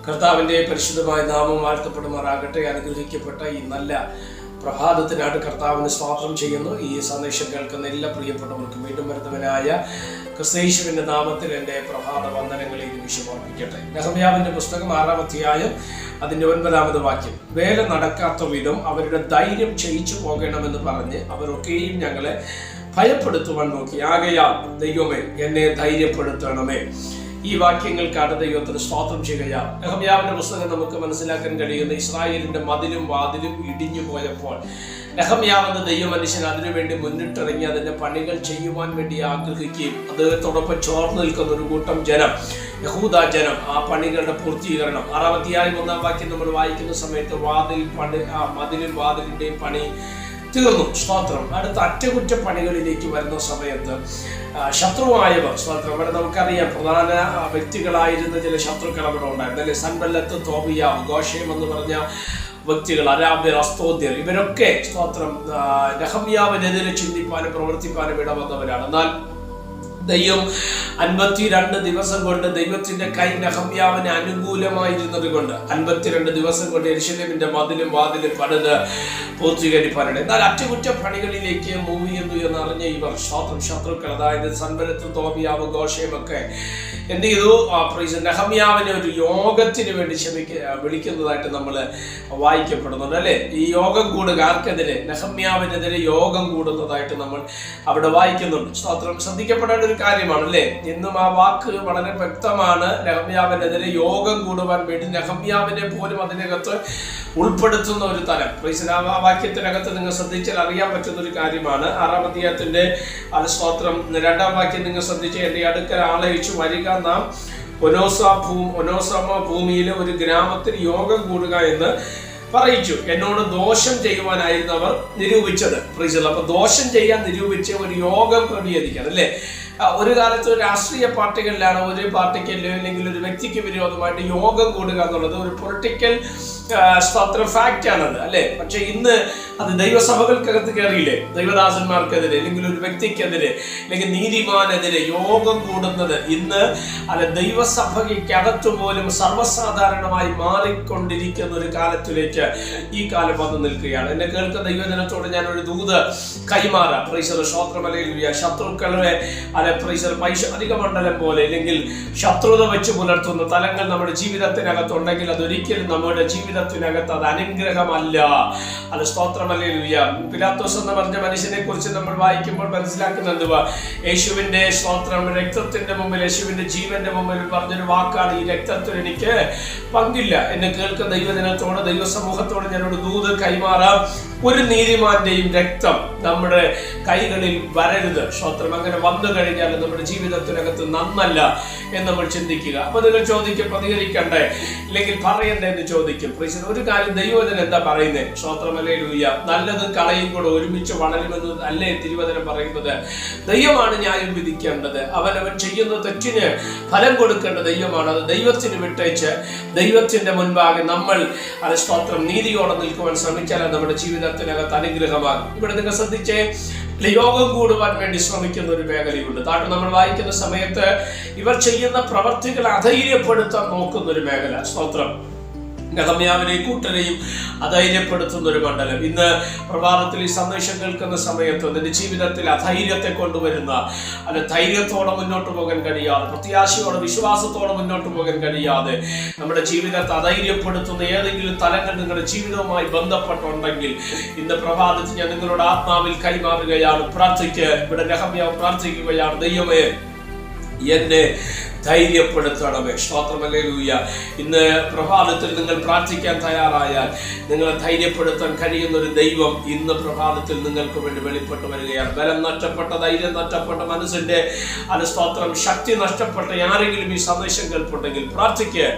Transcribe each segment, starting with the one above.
കർത്താവിൻ്റെ പരിശുദ്ധമായ നാമം വാഴ്ത്തപ്പെടുമാറാകട്ടെ. അനുഗ്രഹിക്കപ്പെട്ട ഈ നല്ല പ്രഭാതത്തിനായിട്ട് കർത്താവിന് സ്തോത്രം ചെയ്യുന്നു. ഈ സന്ദേശം കേൾക്കുന്ന എല്ലാ പ്രിയപ്പെട്ടവർക്കും വീണ്ടും വരുന്നവനായ ക്രിസ്തയേശുവിൻ്റെ നാമത്തിൽ എൻ്റെ പ്രഭാത വന്ദനങ്ങളെ നിമിഷമർപ്പിക്കട്ടെ. നെഹമ്യാവിൻ്റെ പുസ്തകം 6-ാം അധ്യായം അതിൻ്റെ 9-ാമത് വാക്യം. വേല നടക്കാത്ത വിധം അവരുടെ ധൈര്യം ക്ഷയിച്ചു പോകണമെന്ന് പറഞ്ഞ് അവരൊക്കെയും ഞങ്ങളെ ഭയപ്പെടുത്തുവാൻ നോക്കി. ആകയാൽ ദൈവമേ എന്നെ ധൈര്യപ്പെടുത്തണമേ. ഈ വാക്യങ്ങൾക്കാണ് ദൈവത്തിന് സ്തോത്രം ചെയ്യുക. നെഹമ്യാവിന്റെ പുസ്തകം നമുക്ക് മനസ്സിലാക്കാൻ കഴിയുന്ന ഇസ്രായേലിന്റെ മതിലും വാതിലും ഇടിഞ്ഞു പോയപ്പോൾ നെഹമ്യാവ് എന്ന ദൈവമനുഷ്യൻ അതിനുവേണ്ടി മുന്നിട്ടിറങ്ങി അതിന്റെ പണികൾ ചെയ്യുവാൻ വേണ്ടി ആഗ്രഹിക്കുകയും അദ്ദേഹത്തോടൊപ്പം ചോർന്നു നിൽക്കുന്ന ഒരു കൂട്ടം ജനം, യഹൂദ ജനം, ആ പണികളുടെ പൂർത്തീകരണം 6-ാം അധ്യായം 1-ാം വാക്യം നമ്മൾ വായിക്കുന്ന സമയത്ത് മതിലും വാതിലിന്റെയും പണി തീർന്നു. സ്തോത്രം. അടുത്ത അറ്റകുറ്റപ്പണികളിലേക്ക് വരുന്ന സമയത്ത് ശത്രുവായവർ, സ്തോത്രം, അവിടെ നമുക്കറിയാം പ്രധാന വ്യക്തികളായിരുന്ന ചില ശത്രുക്കൾ അവിടെ ഉണ്ടായിരുന്നു അല്ലെ. സൻബല്ലത്ത്, തോബിയാവ്, ഗോഷേം എന്ന് പറഞ്ഞ വ്യക്തികൾ, അരാബ്യർ, അസ്തോദ്യർ, ഇവരൊക്കെ സ്തോത്രം നെഹമ്യാവിനെതിരെ ചിന്തിപ്പാനും പ്രവർത്തിപ്പാനും ഇടവന്നവരാണ്. എന്നാൽ ദൈവം 52 ദിവസം കൊണ്ട് ദൈവത്തിന്റെ കൈ നെഹമ്യാവിന് അനുകൂലമായിരുന്നത് കൊണ്ട് 52 ദിവസം കൊണ്ട് യെരൂശലേമിന്റെ മതിലും വാതിലും പണിത് പൂർത്തീകരിപ്പാനാണ്. എന്നാൽ അറ്റകുറ്റപ്പണികളിലേക്ക് മൂവ് ചെയ്യുന്നു എന്നറിഞ്ഞ ഇവർ ശത്രുക്കൾ, അതായത് സൻബല്ലത്ത്, തോബിയാവ്, ഗോഷേം ഒക്കെ എന്ത് ചെയ്തു? നെഹമ്യാവിനെ ഒരു യോഗത്തിന് വേണ്ടി വിളിക്കുന്നതായിട്ട് നമ്മൾ വായിക്കപ്പെടുന്നുണ്ട് അല്ലെ. ഈ യോഗം കൂടുക ആർക്കെതിരെ? നെഹമ്യാവിനെതിരെ യോഗം കൂടുന്നതായിട്ട് നമ്മൾ അവിടെ വായിക്കുന്നുണ്ട്. സ്തോത്രം. ശ്രദ്ധിക്കപ്പെടേണ്ട ഒരു കാര്യമാണ് അല്ലെ. ഇന്നും ആ വാക്ക് വളരെ വ്യക്തമാണ്. നെഹമ്യാവിനെതിരെ യോഗം കൂടുവാൻ വേണ്ടി നെഹമ്യാവിനെ പോലും അതിനകത്ത് ഉൾപ്പെടുത്തുന്ന ഒരു തലം. ആ വാക്യത്തിനകത്ത് നിങ്ങൾ ശ്രദ്ധിച്ചാൽ അറിയാൻ പറ്റുന്ന ഒരു കാര്യമാണ്. 6-ാം അധ്യായത്തിന്റെ സ്തോത്രം 2-ാം വാക്യം നിങ്ങൾ ശ്രദ്ധിച്ച്, എന്റെ അടുക്കൽ ആളയച്ചു വരിക, നാം ഒനോസമ ഭൂമിയിലെ ഒരു ഗ്രാമത്തിൽ യോഗം കൂടുക എന്ന് പറയിച്ചു. എന്നോട് ദോഷം ചെയ്യുവാനായിരുന്നു അവർ നിരൂപിച്ചത്. അപ്പൊ ദോഷം ചെയ്യാൻ നിരൂപിച്ച് ഒരു യോഗം ക്രമീകരിക്കണം അല്ലെ. ഒരു കാലത്ത് രാഷ്ട്രീയ പാർട്ടികളിലാണ് ഒരു പാർട്ടിക്ക് അല്ലെങ്കിൽ ഒരു വ്യക്തിക്ക് വിരോധമായിട്ട് യോഗം കൂടുക എന്നുള്ളത് ഒരു പൊളിറ്റിക്കൽ ഫാക്റ്റ് ആണത് അല്ലെ. പക്ഷെ ഇന്ന് അത് ദൈവസഭകൾക്കകത്ത് കയറിയില്ലേ, ദൈവദാസന്മാർക്കെതിരെ അല്ലെങ്കിൽ ഒരു വ്യക്തിക്കെതിരെ അല്ലെങ്കിൽ നീതിമാനെതിരെ യോഗം കൂടുന്നത് ഇന്ന് ദൈവസഭയ്ക്കകത്ത് പോലും സർവ്വസാധാരണമായി മാറിക്കൊണ്ടിരിക്കുന്ന ഒരു കാലത്തിലേക്ക് ഈ കാലം വന്നു നിൽക്കുകയാണ്. എന്നെ കേൾക്കുന്ന ദൈവജനത്തോട് ഞാൻ ഒരു ദൂത് കൈമാറാം. ശ്രോത്രമലയിൽ ശത്രുക്കളെ പൈശാചിക മണ്ഡലം പോലെ അല്ലെങ്കിൽ ശത്രുത വെച്ച് പുലർത്തുന്ന തലങ്ങൾ നമ്മുടെ ജീവിതത്തിനകത്തുണ്ടെങ്കിൽ അതൊരിക്കലും നമ്മുടെ ജീവിതത്തിനകത്ത് അത് അനുഗ്രഹമല്ല. അത് സ്തോത്രമല്ലേലൂയ. പിലാത്തോസ് എന്ന് പറഞ്ഞ മനുഷ്യനെ കുറിച്ച് നമ്മൾ വായിക്കുമ്പോൾ മനസ്സിലാക്കുന്ന എന്തുവാ? യേശുവിന്റെ സ്തോത്രം രക്തത്തിന്റെ മുമ്പിൽ, യേശുവിന്റെ ജീവന്റെ മുമ്പിൽ പറഞ്ഞൊരു വാക്കാണ്, ഈ രക്തത്തിൽ എനിക്ക് പങ്കില്ല. എന്നെ കേൾക്കുന്ന ദൈവജനത്തോട്, ദൈവസമൂഹത്തോട് ഞാനൊരു ദൂത് കൈമാറാം. ഒരു നീതിമാന്റെയും രക്തം നമ്മുടെ കൈകളിൽ വരരുത്. സ്തോത്രം. അങ്ങനെ വന്നു കഴിഞ്ഞാൽ നമ്മുടെ ജീവിതത്തിനകത്ത് നന്നല്ല എന്ന് നമ്മൾ ചിന്തിക്കുക. അപ്പൊ നിങ്ങൾ ചോദിക്കും, പ്രതികരിക്കണ്ടേ ഇല്ലെങ്കിൽ പറയണ്ടേ എന്ന് ചോദിക്കും. ഒരു കാര്യം ദൈവവചനം എന്താ പറയുന്നത്? സ്തോത്രമല്ലേലൂയ. നല്ലതും കളയും കൂടെ ഒരുമിച്ച് വളരുമെന്ന് അല്ലേ തിരുവചനം പറയുന്നത്? ദൈവമാണ് ന്യായം വിധിക്കേണ്ടത്. അവനവൻ ചെയ്യുന്ന തെറ്റിന് ഫലം കൊടുക്കേണ്ട ദൈവമാണ്. അത് ദൈവത്തിന് വിട്ടേച്ച് ദൈവത്തിന്റെ മുൻപാകെ നമ്മൾ അത് സ്തോത്രം നീതിയോടെ നിൽക്കുവാൻ ശ്രമിച്ചാൽ നമ്മുടെ ജീവിതത്തിനകത്ത് അനുഗ്രഹമാകും. ഇവിടെ നിങ്ങൾ ശ്രദ്ധിച്ചേ, യോഗം കൂടുവാൻ വേണ്ടി ശ്രമിക്കുന്ന ഒരു മേഖലയുണ്ട്. താട്ട് നമ്മൾ വായിക്കുന്ന സമയത്ത് ഇവർ ചെയ്യുന്ന പ്രവർത്തികൾ അധൈര്യപ്പെടുത്താൻ നോക്കുന്ന ഒരു മേഖല. സ്തോത്രം. നെഹമ്യാവിനെയും കൂട്ടരെയും അധൈര്യപ്പെടുത്തുന്ന ഒരു മണ്ഡലം. ഇന്ന് പ്രഭാതത്തിൽ ഈ സന്ദേശം കേൾക്കുന്ന സമയത്ത് നിന്റെ ജീവിതത്തിൽ അധൈര്യത്തെ കൊണ്ടുവരുന്ന, അല്ലെ ധൈര്യത്തോടെ മുന്നോട്ട് പോകാൻ കഴിയാതെ, പ്രത്യാശയോടെ വിശ്വാസത്തോടെ മുന്നോട്ട് പോകാൻ കഴിയാതെ നമ്മുടെ ജീവിതത്തെ അധൈര്യപ്പെടുത്തുന്ന ഏതെങ്കിലും തലങ്ങൾ നിങ്ങളുടെ ജീവിതവുമായി ബന്ധപ്പെട്ടുണ്ടെങ്കിൽ ഇന്ന് പ്രഭാതത്തിൽ ഞാൻ നിങ്ങളുടെ ആത്മാവിൽ കൈമാറുകയാണ്. ഇവിടെ നെഹമ്യാവ് പ്രാർത്ഥിക്കുകയാണ്, ദൈവമേ എന്നെ ധൈര്യപ്പെടുത്തണമേ. സ്തോത്രമല്ലേലൂയ. ഇന്ന് പ്രഭാതത്തിൽ നിങ്ങൾ പ്രാർത്ഥിക്കാൻ തയ്യാറായാൽ നിങ്ങളെ ധൈര്യപ്പെടുത്താൻ കഴിയുന്ന ഒരു ദൈവം ഇന്ന് പ്രഭാതത്തിൽ നിങ്ങൾക്ക് വേണ്ടി വെളിപ്പെട്ട് വരികയാണ്. ബലം നഷ്ടപ്പെട്ട, ധൈര്യം നഷ്ടപ്പെട്ട, മനസ്സിന്റെ സ്തോത്രം ശക്തി നഷ്ടപ്പെട്ട ആരെങ്കിലും ഈ സന്ദേശം കേൾപ്പുണ്ടെങ്കിൽ പ്രാർത്ഥിക്കുക.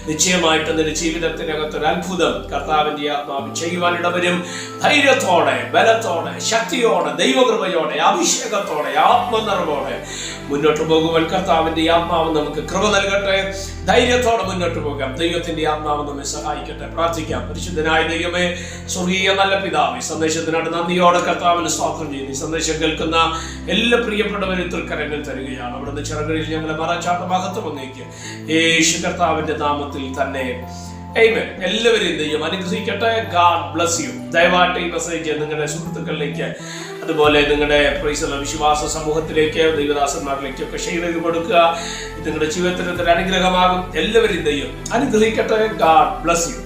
നിശ്ചയമായിട്ട് നിന്റെ ജീവിതത്തിനകത്തൊരു അത്ഭുതം കർത്താവിന്റെ ആത്മാവ് ചെയ്യുവാനിടവരും. ധൈര്യത്തോടെ, ബലത്തോടെ, ശക്തിയോടെ, ദൈവകൃപയോടെ, അഭിഷേകത്തോടെ, ആത്മനിറവോടെ മുന്നോട്ട് പോകുവാൻ കർത്താവിന്റെ ആത്മാവ് നമുക്ക് കൃപ നൽകട്ടെ. ധൈര്യത്തോടെ മുന്നോട്ട് പോകാം. ദൈവത്തിന്റെ ആത്മാവ് നമ്മെ സഹായിക്കട്ടെ. പ്രാർത്ഥിക്കാം. പരിശുദ്ധനായ ദൈവമേ, സ്വർഗീയ നല്ല പിതാവേ, സന്ദേശത്തിനായിട്ട് നന്ദിയോടെ കർത്താവിന് സ്തോത്രം ചെയ്യുന്നു. ഈ സന്ദേശം കേൾക്കുന്ന എല്ലാ പ്രിയപ്പെട്ടവരും തൃക്കരങ്ങൾ തരികയാണ്. അവിടുന്ന് ചിറകളിൽ ഞങ്ങളെ മറച്ചാട്ട മഹത്വം ഒന്നേക്ക് യേശു കർത്താവിന്റെ നാമത്തിൽ തന്നെ. ആമേൻ. എല്ലാവരെയും ദൈവം അനുഗ്രഹിക്കട്ടെ. God bless you. ദയവായിട്ട് ഈ മെസ്സേജ് നിങ്ങളുടെ സുഹൃത്തുക്കളിലേക്ക്, അതുപോലെ നിങ്ങളുടെ വിശ്വാസ സമൂഹത്തിലേക്ക്, ദൈവദാസന്മാരിലേക്കൊക്കെ ഷെയർ ചെയ്ത് കൊടുക്കുക. നിങ്ങളുടെ ജീവിതത്തിൽ ഒരു അനുഗ്രഹമാകും. എല്ലാവരെയും ദൈവം അനുഗ്രഹിക്കട്ടെ. God bless you.